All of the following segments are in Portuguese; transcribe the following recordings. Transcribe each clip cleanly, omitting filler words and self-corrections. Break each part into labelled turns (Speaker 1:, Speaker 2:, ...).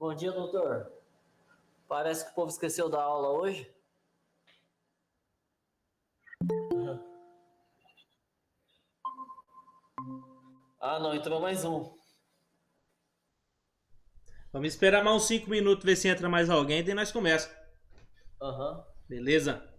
Speaker 1: Bom dia, doutor. Parece que o povo esqueceu da aula hoje. Ah, não, entrou mais um.
Speaker 2: Vamos esperar mais uns 5 minutos, ver se entra mais alguém, daí nós começa.
Speaker 1: Aham.
Speaker 2: Beleza?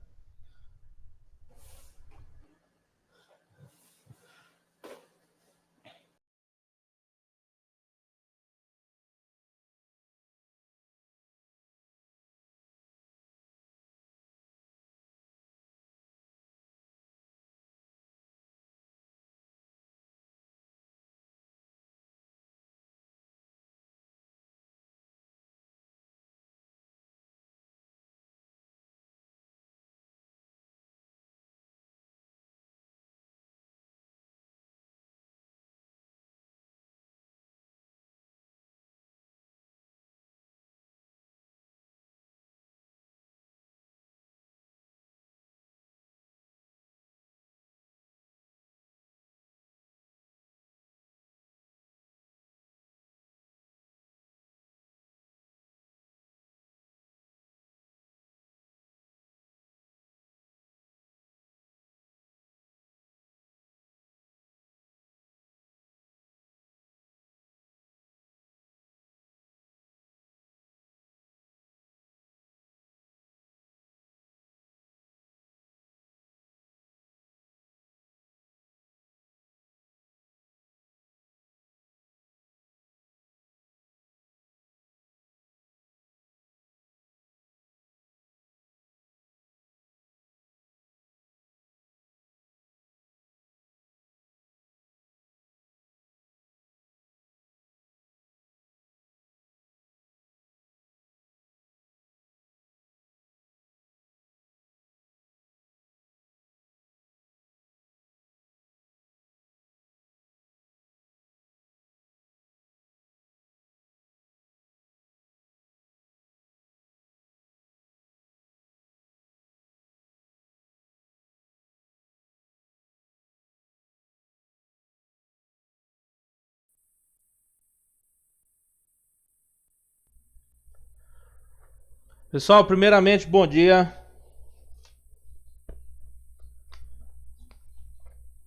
Speaker 2: Pessoal, primeiramente, bom dia.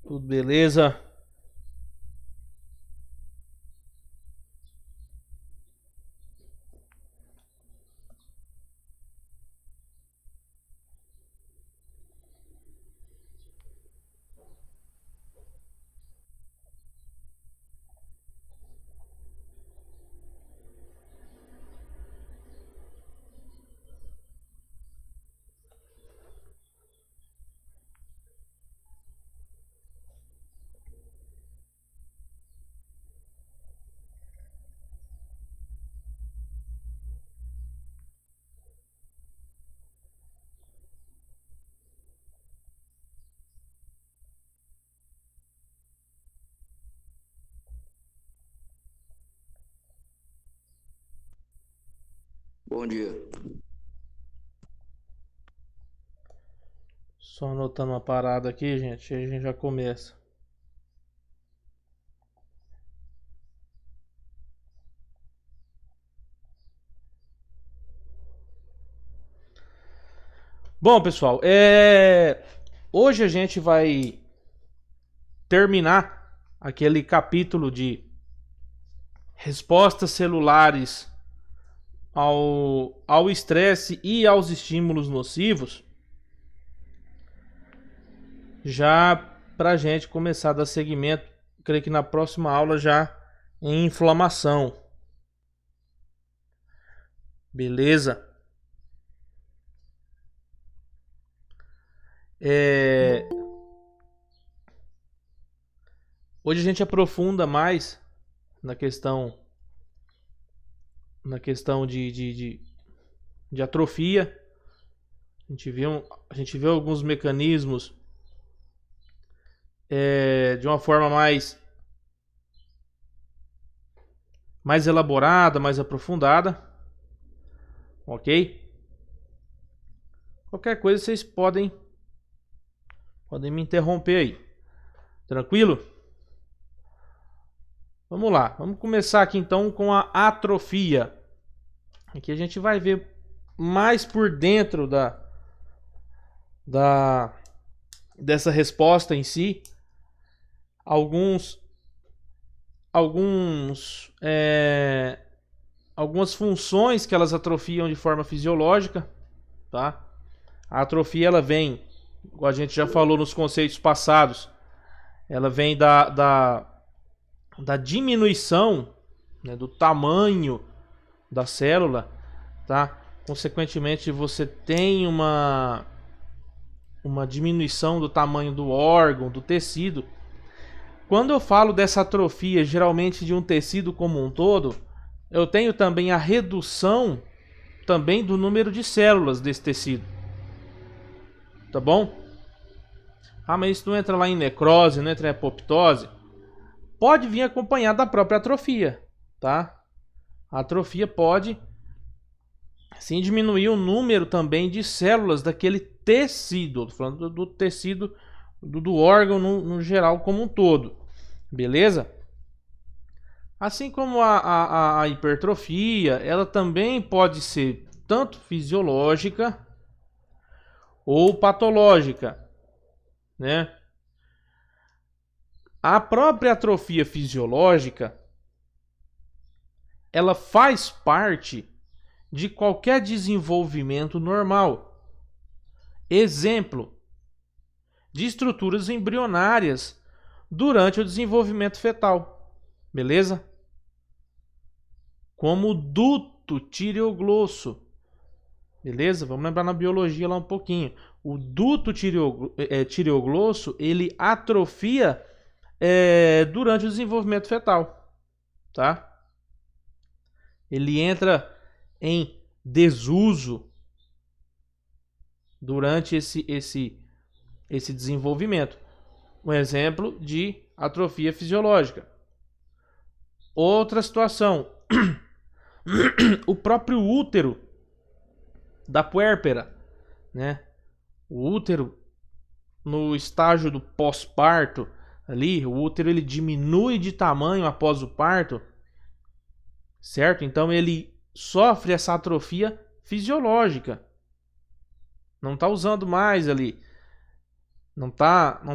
Speaker 2: Tudo beleza?
Speaker 3: Bom dia.
Speaker 2: Só anotando uma parada aqui, gente, aí a gente já começa. Bom, pessoal, hoje a gente vai terminar aquele capítulo de respostas celulares ao estresse e aos estímulos nocivos, já pra gente começar a dar seguimento, creio que na próxima aula já em inflamação. Beleza? Hoje a gente aprofunda mais na questão de atrofia. A gente vê alguns mecanismos de uma forma mais elaborada, mais aprofundada. Ok? Qualquer coisa vocês podem me interromper aí. Tranquilo? Vamos lá. Vamos começar aqui então com a atrofia. Aqui a gente vai ver mais por dentro dessa resposta em si. Algumas funções que elas atrofiam de forma fisiológica, tá? A atrofia ela vem, como a gente já falou nos conceitos passados, ela vem da diminuição, né, do tamanho da célula, tá? Consequentemente, você tem uma diminuição do tamanho do órgão, do tecido. Quando eu falo dessa atrofia, geralmente de um tecido como um todo, eu tenho também a redução também do número de células desse tecido. Tá bom? Ah, mas isso não entra lá em necrose, não entra em apoptose. Pode vir acompanhado da própria atrofia, tá? A atrofia pode sim diminuir o número também de células daquele tecido. Tô falando do tecido do órgão no geral como um todo. Beleza? Assim como a hipertrofia, ela também pode ser tanto fisiológica ou patológica, né? A própria atrofia fisiológica, ela faz parte de qualquer desenvolvimento normal. Exemplo de estruturas embrionárias durante o desenvolvimento fetal. Beleza? Como o duto tireoglosso. Beleza? Vamos lembrar na biologia lá um pouquinho. O duto tireoglosso, ele atrofia durante o desenvolvimento fetal. Tá? Ele entra em desuso durante esse desenvolvimento. Um exemplo de atrofia fisiológica. Outra situação. O próprio útero da puérpera, né? O útero no estágio do pós-parto, ali, o útero ele diminui de tamanho após o parto, certo? Então ele sofre essa atrofia fisiológica. Não está usando mais ali. Não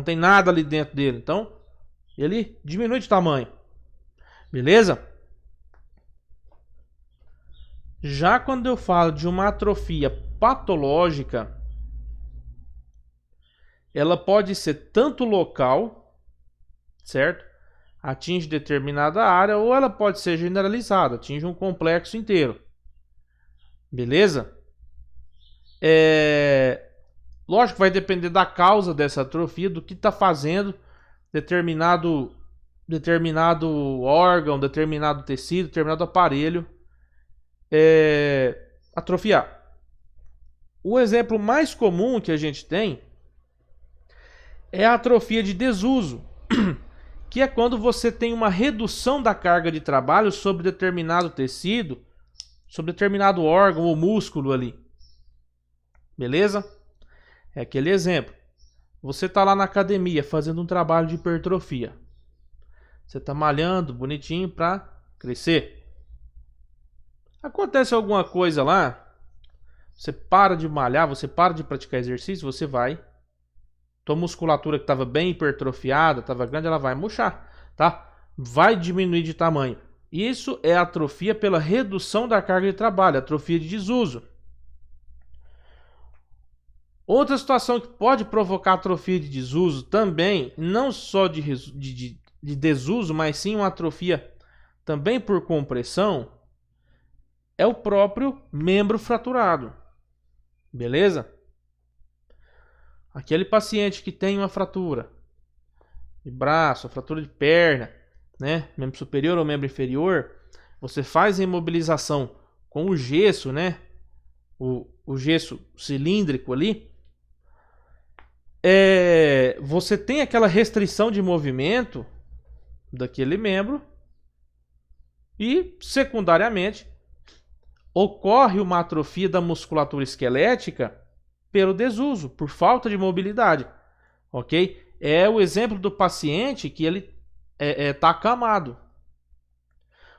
Speaker 2: tem nada ali dentro dele. Então, ele diminui de tamanho. Beleza? Já quando eu falo de uma atrofia patológica, ela pode ser tanto local, certo? Atinge determinada área, ou ela pode ser generalizada, atinge um complexo inteiro. Beleza? Lógico que vai depender da causa dessa atrofia, do que está fazendo determinado órgão, determinado tecido, determinado aparelho atrofiar. O exemplo mais comum que a gente tem é a atrofia de desuso, que é quando você tem uma redução da carga de trabalho sobre determinado tecido, sobre determinado órgão ou músculo ali. Beleza? É aquele exemplo. Você está lá na academia fazendo um trabalho de hipertrofia. Você está malhando bonitinho para crescer. Acontece alguma coisa lá, você para de malhar, você para de praticar exercício, você vai, tua musculatura que estava bem hipertrofiada, estava grande, ela vai murchar, tá? Vai diminuir de tamanho. Isso é atrofia pela redução da carga de trabalho, atrofia de desuso. Outra situação que pode provocar atrofia de desuso também, não só de desuso, mas sim uma atrofia também por compressão, é o próprio membro fraturado. Beleza? Aquele paciente que tem uma fratura de braço, fratura de perna, né? Membro superior ou membro inferior, você faz a imobilização com o gesso, né? O gesso cilíndrico ali. Você tem aquela restrição de movimento daquele membro e, secundariamente, ocorre uma atrofia da musculatura esquelética pelo desuso, por falta de mobilidade, ok? É o exemplo do paciente que ele está acamado.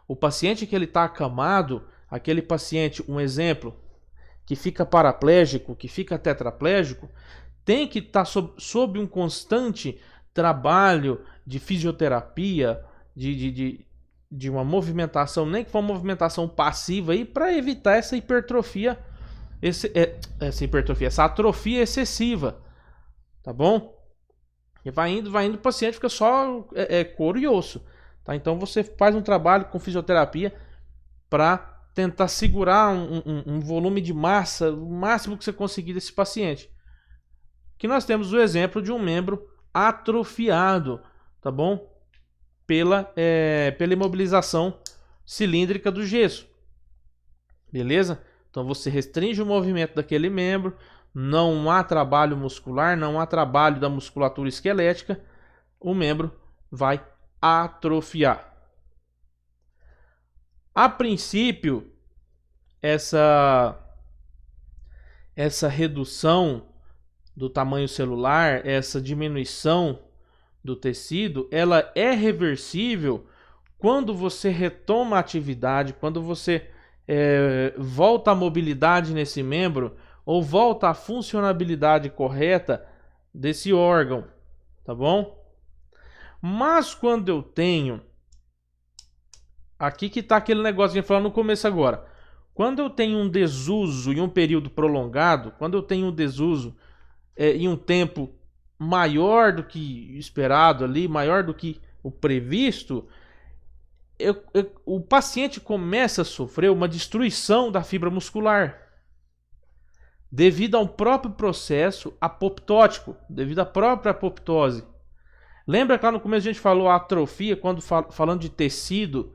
Speaker 2: O paciente que ele está acamado, aquele paciente, um exemplo, que fica paraplégico, que fica tetraplégico, tem que estar sob um constante trabalho de fisioterapia, de uma movimentação, nem que for uma movimentação passiva aí, para evitar essa hipertrofia, essa atrofia excessiva, tá bom? E vai indo, o paciente fica só couro e osso, tá? Então você faz um trabalho com fisioterapia para tentar segurar um volume de massa, o máximo que você conseguir desse paciente. Que nós temos o exemplo de um membro atrofiado, tá bom? Pela imobilização cilíndrica do gesso. Beleza? Então você restringe o movimento daquele membro, não há trabalho muscular, não há trabalho da musculatura esquelética, o membro vai atrofiar. A princípio, essa redução do tamanho celular, essa diminuição do tecido, ela é reversível quando você retoma a atividade, quando você volta à mobilidade nesse membro ou volta à funcionabilidade correta desse órgão, tá bom? Mas quando eu tenho, aqui que tá aquele negócio que eu ia falar no começo agora, quando eu tenho um desuso em um período prolongado, quando eu tenho um desuso em um tempo maior do que esperado ali, maior do que o previsto, o paciente começa a sofrer uma destruição da fibra muscular devido a um próprio processo apoptótico, devido à própria apoptose. Lembra que lá no começo a gente falou a atrofia, quando falando de tecido,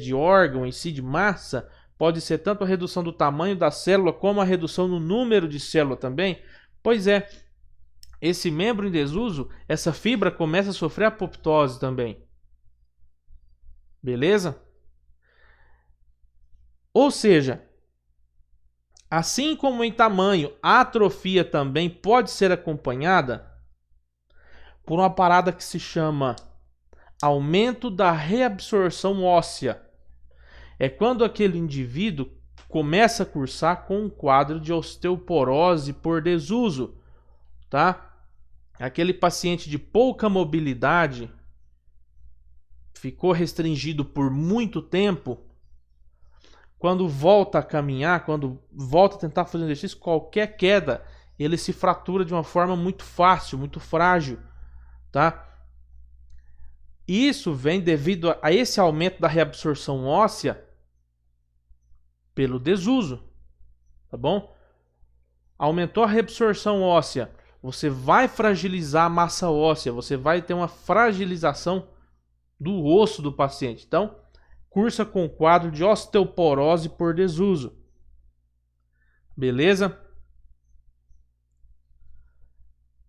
Speaker 2: de órgão em si, de massa, pode ser tanto a redução do tamanho da célula como a redução no número de células também? Pois é, esse membro em desuso, essa fibra começa a sofrer apoptose também. Beleza? Ou seja, assim como em tamanho, a atrofia também pode ser acompanhada por uma parada que se chama aumento da reabsorção óssea. É quando aquele indivíduo começa a cursar com um quadro de osteoporose por desuso, tá? Aquele paciente de pouca mobilidade, ficou restringido por muito tempo, quando volta a caminhar, quando volta a tentar fazer exercício, qualquer queda, ele se fratura de uma forma muito fácil, muito frágil, tá? Isso vem devido a esse aumento da reabsorção óssea pelo desuso, tá bom? Aumentou a reabsorção óssea, você vai fragilizar a massa óssea, você vai ter uma fragilização do osso do paciente. Então, cursa com quadro de osteoporose por desuso. Beleza?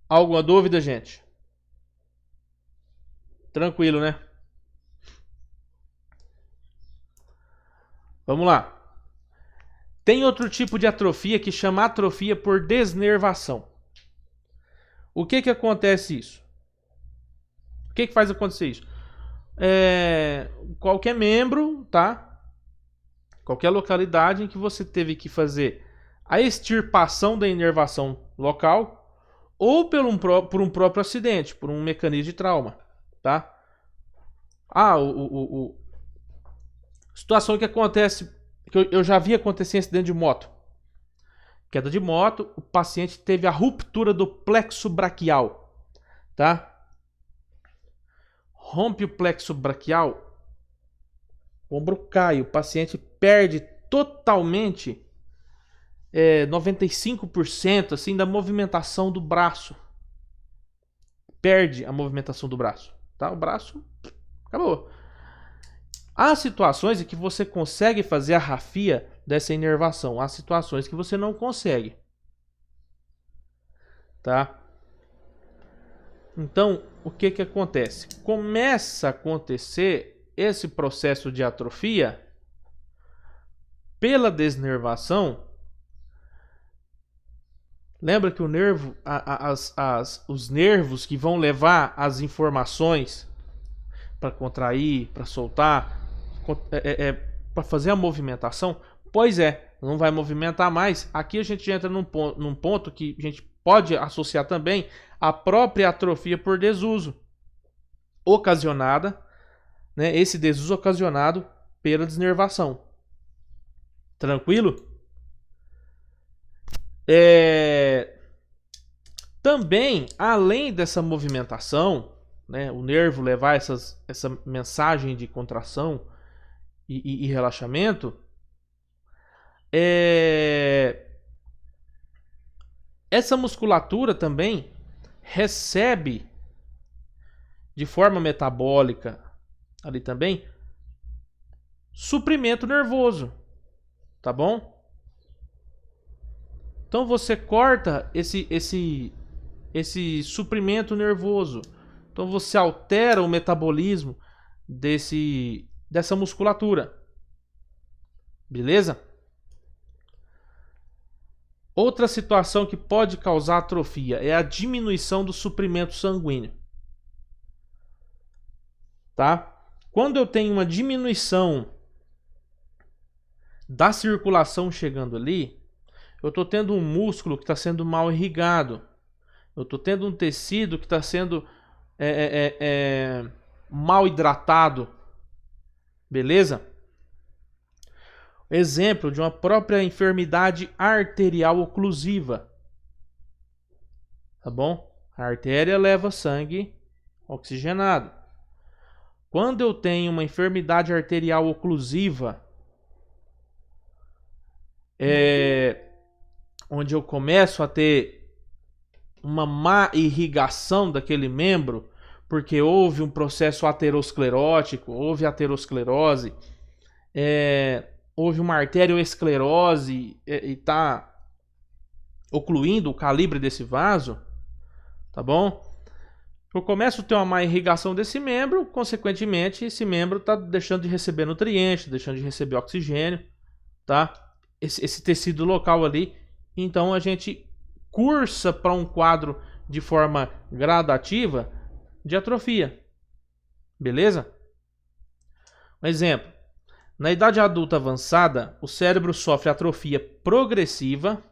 Speaker 2: Alguma dúvida, gente? Tranquilo, né? Vamos lá. Tem outro tipo de atrofia que chama atrofia por desnervação. O que acontece isso? O que faz acontecer isso? Qualquer membro, tá? Qualquer localidade em que você teve que fazer a extirpação da inervação local ou por um próprio acidente, por um mecanismo de trauma, tá? Situação que acontece, que eu já vi acontecer em acidente de moto. Queda de moto, o paciente teve a ruptura do plexo braquial, tá? Rompe o plexo braquial, o ombro cai, o paciente perde totalmente 95% assim, da movimentação do braço. Perde a movimentação do braço, tá? O braço acabou. Há situações em que você consegue fazer a rafia dessa inervação. Há situações que você não consegue. Tá? Então, o que acontece? Começa a acontecer esse processo de atrofia pela desnervação. Lembra que o nervo, os nervos que vão levar as informações para contrair, para soltar, para fazer a movimentação, pois não vai movimentar mais. Aqui a gente entra num ponto que a gente pode associar também a própria atrofia por desuso, ocasionada, né, esse desuso ocasionado pela desnervação. Tranquilo? Também, além dessa movimentação, né, o nervo levar essa mensagem de contração e relaxamento, essa musculatura também recebe de forma metabólica ali também suprimento nervoso, tá bom? Então você corta esse suprimento nervoso. Então você altera o metabolismo dessa musculatura. Beleza? Outra situação que pode causar atrofia é a diminuição do suprimento sanguíneo. Tá? Quando eu tenho uma diminuição da circulação chegando ali, eu estou tendo um músculo que está sendo mal irrigado. Eu estou tendo um tecido que está sendo mal hidratado. Beleza? Exemplo de uma própria enfermidade arterial oclusiva. Tá bom? A artéria leva sangue oxigenado. Quando eu tenho uma enfermidade arterial oclusiva, onde eu começo a ter uma má irrigação daquele membro, porque houve um processo aterosclerótico, houve aterosclerose, houve uma arterioesclerose e está ocluindo o calibre desse vaso, tá bom? Eu começo a ter uma má irrigação desse membro, consequentemente esse membro está deixando de receber nutrientes, deixando de receber oxigênio, tá? Esse tecido local ali. Então a gente cursa para um quadro de forma gradativa de atrofia. Beleza? Um exemplo. Na idade adulta avançada, o cérebro sofre atrofia progressiva,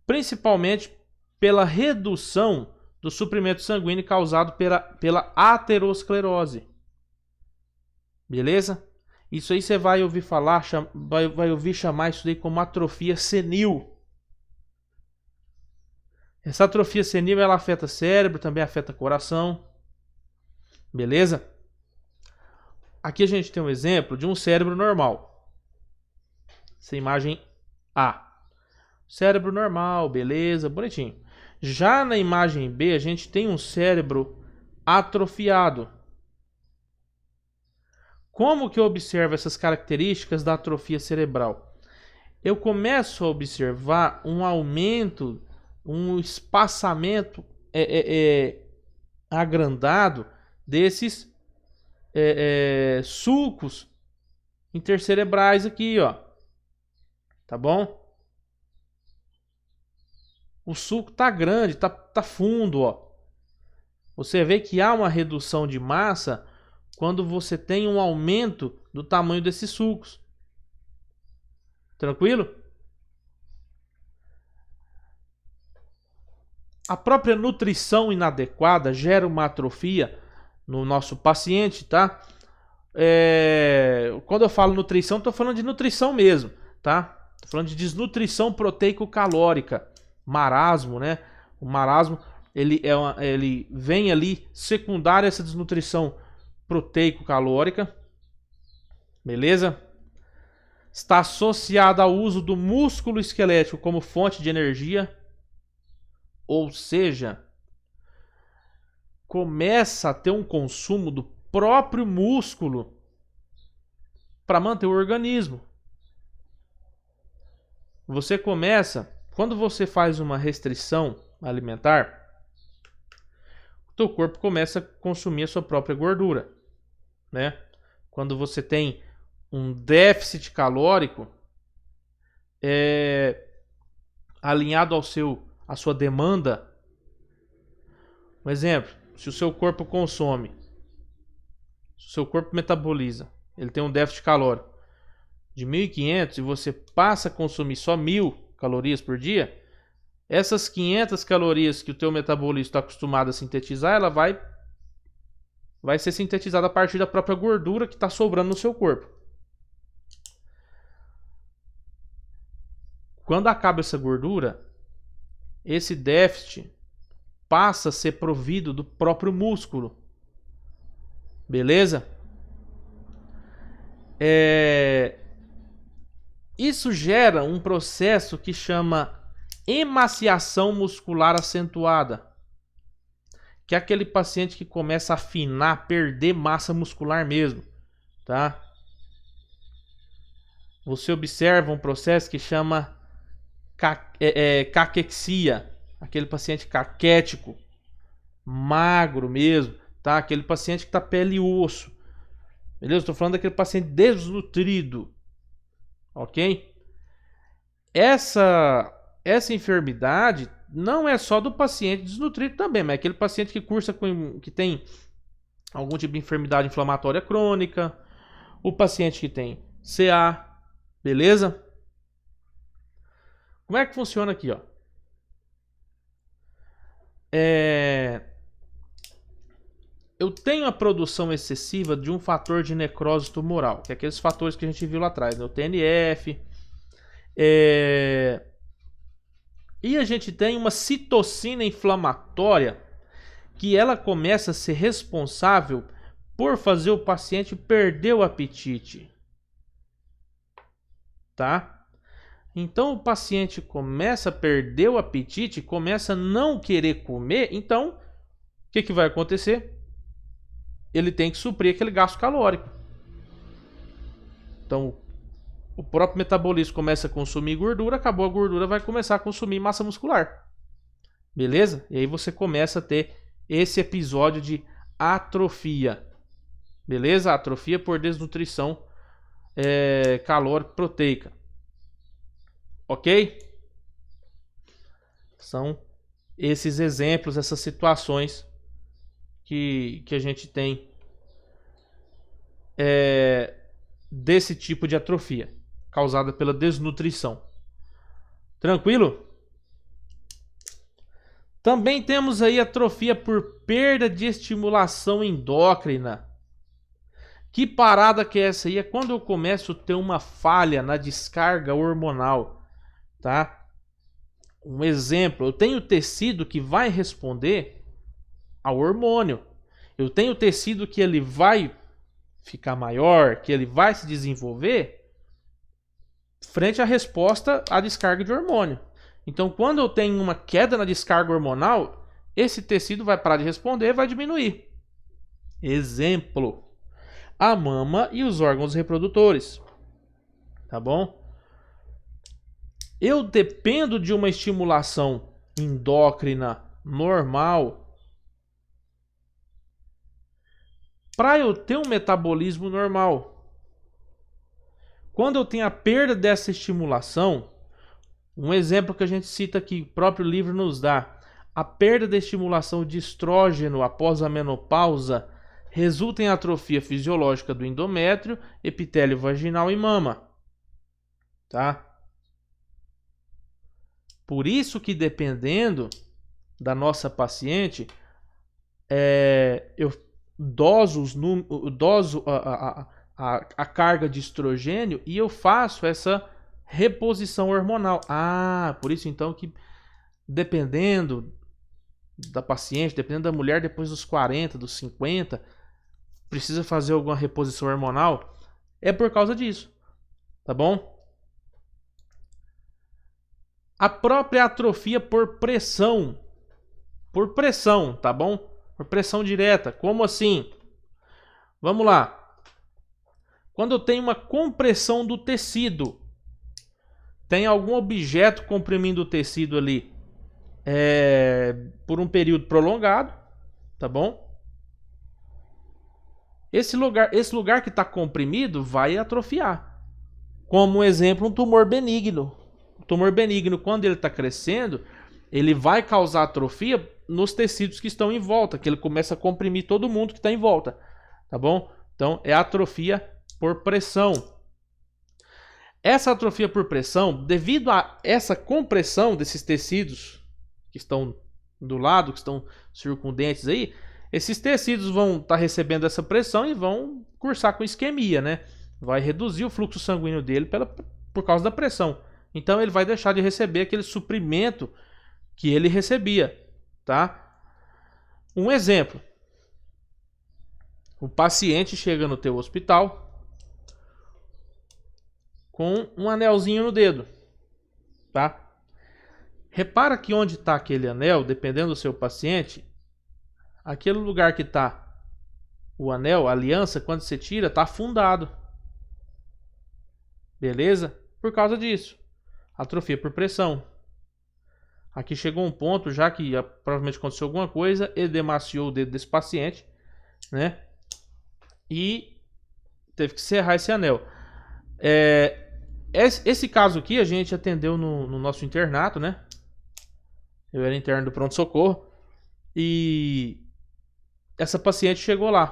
Speaker 2: principalmente pela redução do suprimento sanguíneo causado pela aterosclerose. Beleza? Isso aí você vai ouvir falar, vai ouvir chamar isso daí como atrofia senil. Essa atrofia senil ela afeta cérebro, também afeta coração. Beleza? Aqui a gente tem um exemplo de um cérebro normal. Essa imagem A. Cérebro normal, beleza, bonitinho. Já na imagem B, a gente tem um cérebro atrofiado. Como que eu observo essas características da atrofia cerebral? Eu começo a observar um aumento, um espaçamento agrandado desses sulcos intercerebrais aqui, ó. Tá bom? O sulco tá grande, tá fundo, ó. Você vê que há uma redução de massa quando você tem um aumento do tamanho desses sulcos. Tranquilo? A própria nutrição inadequada gera uma atrofia no nosso paciente, tá? Quando eu falo nutrição, estou falando de nutrição mesmo, tá? Estou falando de desnutrição proteico-calórica, marasmo, né? O marasmo ele vem ali secundário a essa desnutrição proteico-calórica, beleza? Está associada ao uso do músculo esquelético como fonte de energia, ou seja, começa a ter um consumo do próprio músculo para manter o organismo. Você começa, quando você faz uma restrição alimentar, o teu corpo começa a consumir a sua própria gordura, né? Quando você tem um déficit calórico alinhado à sua demanda. Um exemplo, se o seu corpo consome, se o seu corpo metaboliza, ele tem um déficit calórico de 1.500 e você passa a consumir só 1.000 calorias por dia, essas 500 calorias que o teu metabolismo está acostumado a sintetizar, ela vai ser sintetizada a partir da própria gordura que está sobrando no seu corpo. Quando acaba essa gordura, esse déficit passa a ser provido do próprio músculo. Beleza? Isso gera um processo que chama emaciação muscular acentuada, que é aquele paciente que começa a afinar, perder massa muscular mesmo, tá? Você observa um processo que chama caquexia, aquele paciente caquético, magro mesmo, tá? Aquele paciente que tá pele e osso, beleza? Estou falando daquele paciente desnutrido, ok? Essa enfermidade não é só do paciente desnutrido também, mas é aquele paciente que tem algum tipo de enfermidade inflamatória crônica, o paciente que tem CA, beleza? Como é que funciona aqui, ó? Eu tenho a produção excessiva de um fator de necrose tumoral, que é aqueles fatores que a gente viu lá atrás, né? O TNF. E a gente tem uma citocina inflamatória que ela começa a ser responsável por fazer o paciente perder o apetite. Tá? Então o paciente começa a perder o apetite, começa a não querer comer, então o que vai acontecer? Ele tem que suprir aquele gasto calórico. Então o próprio metabolismo começa a consumir gordura, acabou a gordura, vai começar a consumir massa muscular. Beleza? E aí você começa a ter esse episódio de atrofia. Beleza? Atrofia por desnutrição calórico-proteica. Ok? São esses exemplos, essas situações que a gente tem desse tipo de atrofia, causada pela desnutrição. Tranquilo? Também temos aí atrofia por perda de estimulação endócrina. Que parada que é essa aí? É quando eu começo a ter uma falha na descarga hormonal, tá? Um exemplo, eu tenho tecido que vai responder ao hormônio. Eu tenho tecido que ele vai ficar maior, que ele vai se desenvolver frente à resposta à descarga de hormônio. Então, quando eu tenho uma queda na descarga hormonal, esse tecido vai parar de responder, vai diminuir. Exemplo, a mama e os órgãos reprodutores. Tá bom? Eu dependo de uma estimulação endócrina normal para eu ter um metabolismo normal. Quando eu tenho a perda dessa estimulação, um exemplo que a gente cita aqui, o próprio livro nos dá, a perda da estimulação de estrógeno após a menopausa resulta em atrofia fisiológica do endométrio, epitélio vaginal e mama. Tá? Por isso que dependendo da nossa paciente, eu doso a carga de estrogênio e eu faço essa reposição hormonal. Por isso então que dependendo da paciente, dependendo da mulher depois dos 40, dos 50, precisa fazer alguma reposição hormonal, é por causa disso. Tá bom? A própria atrofia por pressão. Por pressão, tá bom? Por pressão direta. Como assim? Vamos lá. Quando eu tenho uma compressão do tecido, tem algum objeto comprimindo o tecido ali por um período prolongado, tá bom? Esse lugar que está comprimido vai atrofiar. Como um exemplo, um tumor benigno. O tumor benigno, quando ele está crescendo, ele vai causar atrofia nos tecidos que estão em volta, que ele começa a comprimir todo mundo que está em volta, tá bom? Então, é atrofia por pressão. Essa atrofia por pressão, devido a essa compressão desses tecidos que estão do lado, que estão circundentes aí, esses tecidos vão estar recebendo essa pressão e vão cursar com isquemia, né? Vai reduzir o fluxo sanguíneo dele por causa da pressão. Então ele vai deixar de receber aquele suprimento que ele recebia, tá? Um exemplo. O paciente chega no teu hospital com um anelzinho no dedo, tá? Repara que onde está aquele anel, dependendo do seu paciente, aquele lugar que está o anel, a aliança, quando você tira, está afundado. Beleza? Por causa disso. Atrofia por pressão. Aqui chegou um ponto, já que provavelmente aconteceu alguma coisa, edemaciou o dedo desse paciente, né? E teve que serrar esse anel. Esse caso aqui a gente atendeu no nosso internato, né? Eu era interno do pronto-socorro. E essa paciente chegou lá,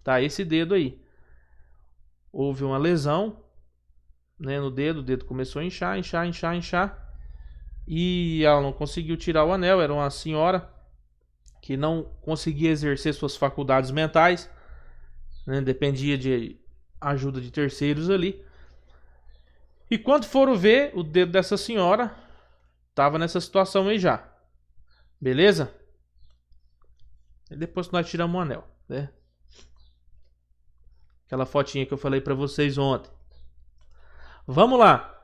Speaker 2: tá? Esse dedo aí. Houve uma lesão, né, no dedo, o dedo começou a inchar. E ela não conseguiu tirar o anel, era uma senhora que não conseguia exercer suas faculdades mentais, né, dependia de ajuda de terceiros ali. E quando foram ver, o dedo dessa senhora estava nessa situação aí já. Beleza? E depois nós tiramos o anel, né? Aquela fotinha que eu falei para vocês ontem. Vamos lá.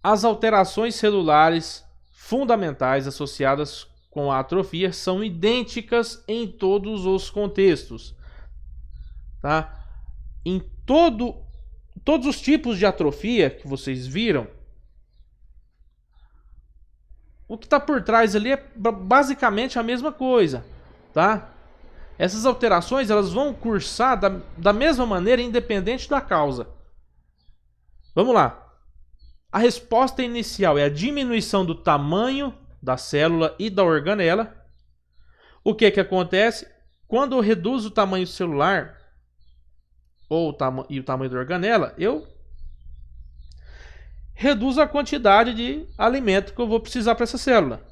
Speaker 2: As alterações celulares fundamentais associadas com a atrofia são idênticas em todos os contextos, tá? Em todos os tipos de atrofia que vocês viram, o que está por trás ali é basicamente a mesma coisa, tá? Essas alterações elas vão cursar da mesma maneira, independente da causa. Vamos lá. A resposta inicial é a diminuição do tamanho da célula e da organela. O que acontece? Quando eu reduzo o tamanho celular, ou o tamanho da organela, eu reduzo a quantidade de alimento que eu vou precisar para essa célula.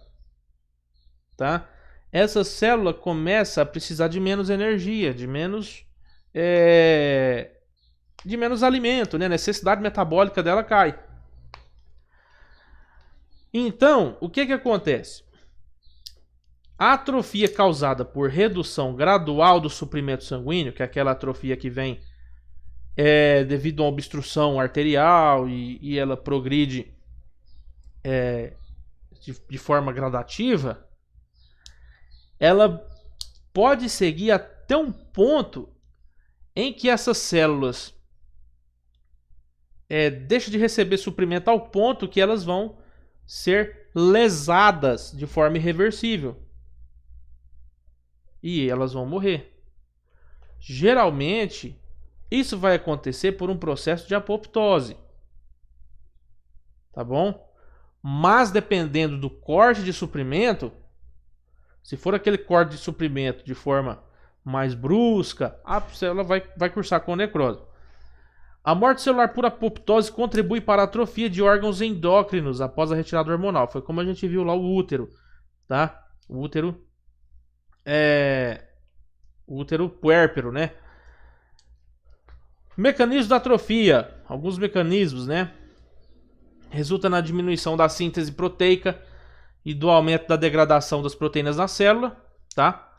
Speaker 2: Tá? Essa célula começa a precisar de menos energia, de menos alimento, né? A necessidade metabólica dela cai. Então, o que acontece? A atrofia causada por redução gradual do suprimento sanguíneo, que é aquela atrofia que vem devido a uma obstrução arterial e ela progride de forma gradativa, ela pode seguir até um ponto em que essas células deixam de receber suprimento ao ponto que elas vão ser lesadas de forma irreversível. E elas vão morrer. Geralmente, isso vai acontecer por um processo de apoptose. Tá bom? Mas dependendo do corte de suprimento, se for aquele corte de suprimento de forma mais brusca, a célula vai cursar com necrose. A morte celular por apoptose contribui para a atrofia de órgãos endócrinos após a retirada hormonal. Foi como a gente viu lá o útero, tá? O útero puérpero, né? Mecanismos da atrofia. Alguns mecanismos, né? Resulta na diminuição da síntese proteica e do aumento da degradação das proteínas na célula, tá?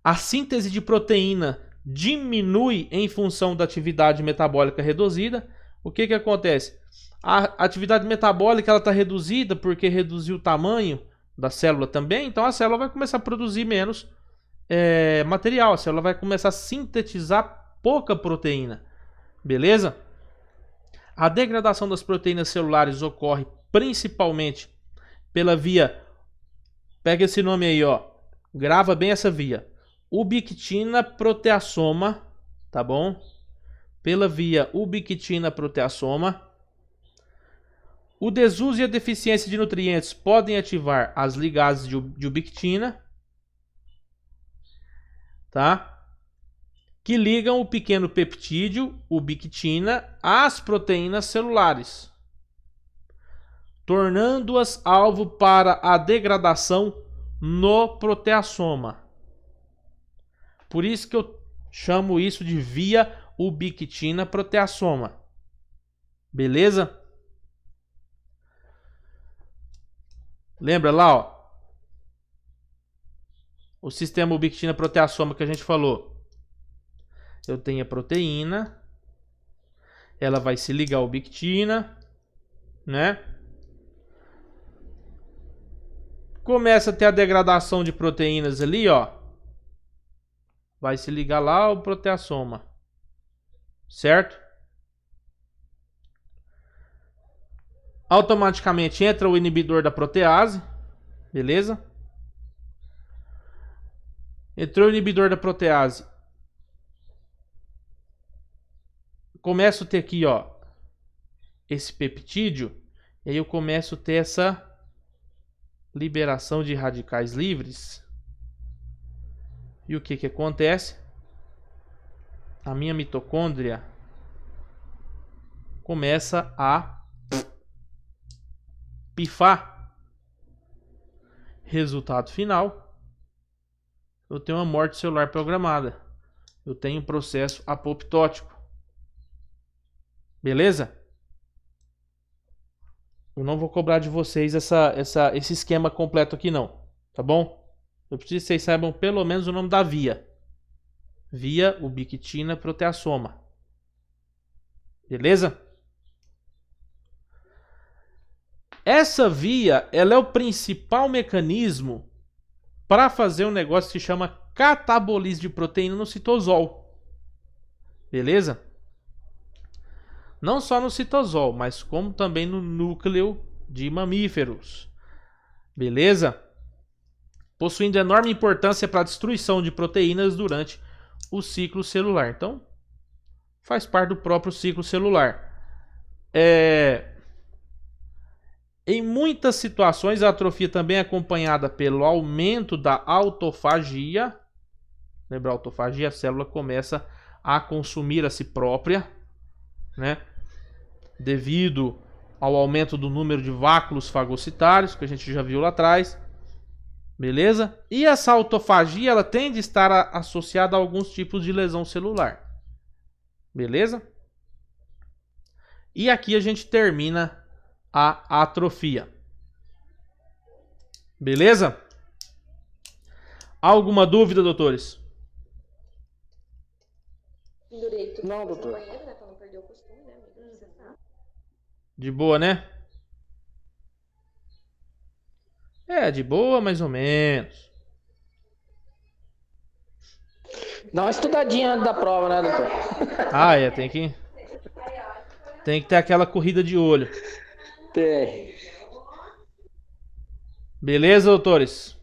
Speaker 2: A síntese de proteína diminui em função da atividade metabólica reduzida. O que acontece? A atividade metabólica está reduzida porque reduziu o tamanho da célula também, então a célula vai começar a produzir menos material, a célula vai começar a sintetizar pouca proteína, beleza? A degradação das proteínas celulares ocorre principalmente pela via, pega esse nome aí, ó, grava bem essa via, ubiquitina proteasoma, tá bom? Pela via ubiquitina proteasoma. O desuso e a deficiência de nutrientes podem ativar as ligases de ubiquitina, tá? Que ligam o pequeno peptídeo, ubiquitina, às proteínas celulares, tornando-as alvo para a degradação no proteasoma. Por isso que eu chamo isso de via ubiquitina proteasoma. Beleza? Lembra lá, ó, o sistema ubiquitina proteasoma que a gente falou. Eu tenho a proteína, ela vai se ligar à ubiquitina, né? Começa a ter a degradação de proteínas ali, ó. Vai se ligar lá ao proteasoma, certo? Automaticamente entra o inibidor da protease, beleza? Entrou o inibidor da protease. Começo a ter aqui, ó, esse peptídeo, e aí eu começo a ter essa liberação de radicais livres. E o que acontece? A minha mitocôndria começa a pifar. Resultado final, eu tenho uma morte celular programada. Eu tenho um processo apoptótico. Beleza? Eu não vou cobrar de vocês esse esquema completo aqui não, tá bom? Eu preciso que vocês saibam pelo menos o nome da via. Via ubiquitina proteasoma. Beleza? Essa via, ela é o principal mecanismo para fazer um negócio que se chama catabolismo de proteína no citosol. Beleza? Não só no citosol, mas como também no núcleo de mamíferos. Beleza? Possuindo enorme importância para a destruição de proteínas durante o ciclo celular. Então, faz parte do próprio ciclo celular. Em muitas situações, a atrofia também é acompanhada pelo aumento da autofagia. Lembra a autofagia? A célula começa a consumir a si própria, né? Devido ao aumento do número de váculos fagocitários, que a gente já viu lá atrás. Beleza? E essa autofagia, ela tende a estar associada a alguns tipos de lesão celular. Beleza? E aqui a gente termina a atrofia. Beleza? Alguma dúvida, doutores?
Speaker 4: Não, doutor.
Speaker 2: De boa, né? É, de boa, mais ou menos.
Speaker 4: Dá uma estudadinha antes da prova, né, doutor?
Speaker 2: Ah, é, tem que ter aquela corrida de olho.
Speaker 4: Tem.
Speaker 2: Beleza, doutores?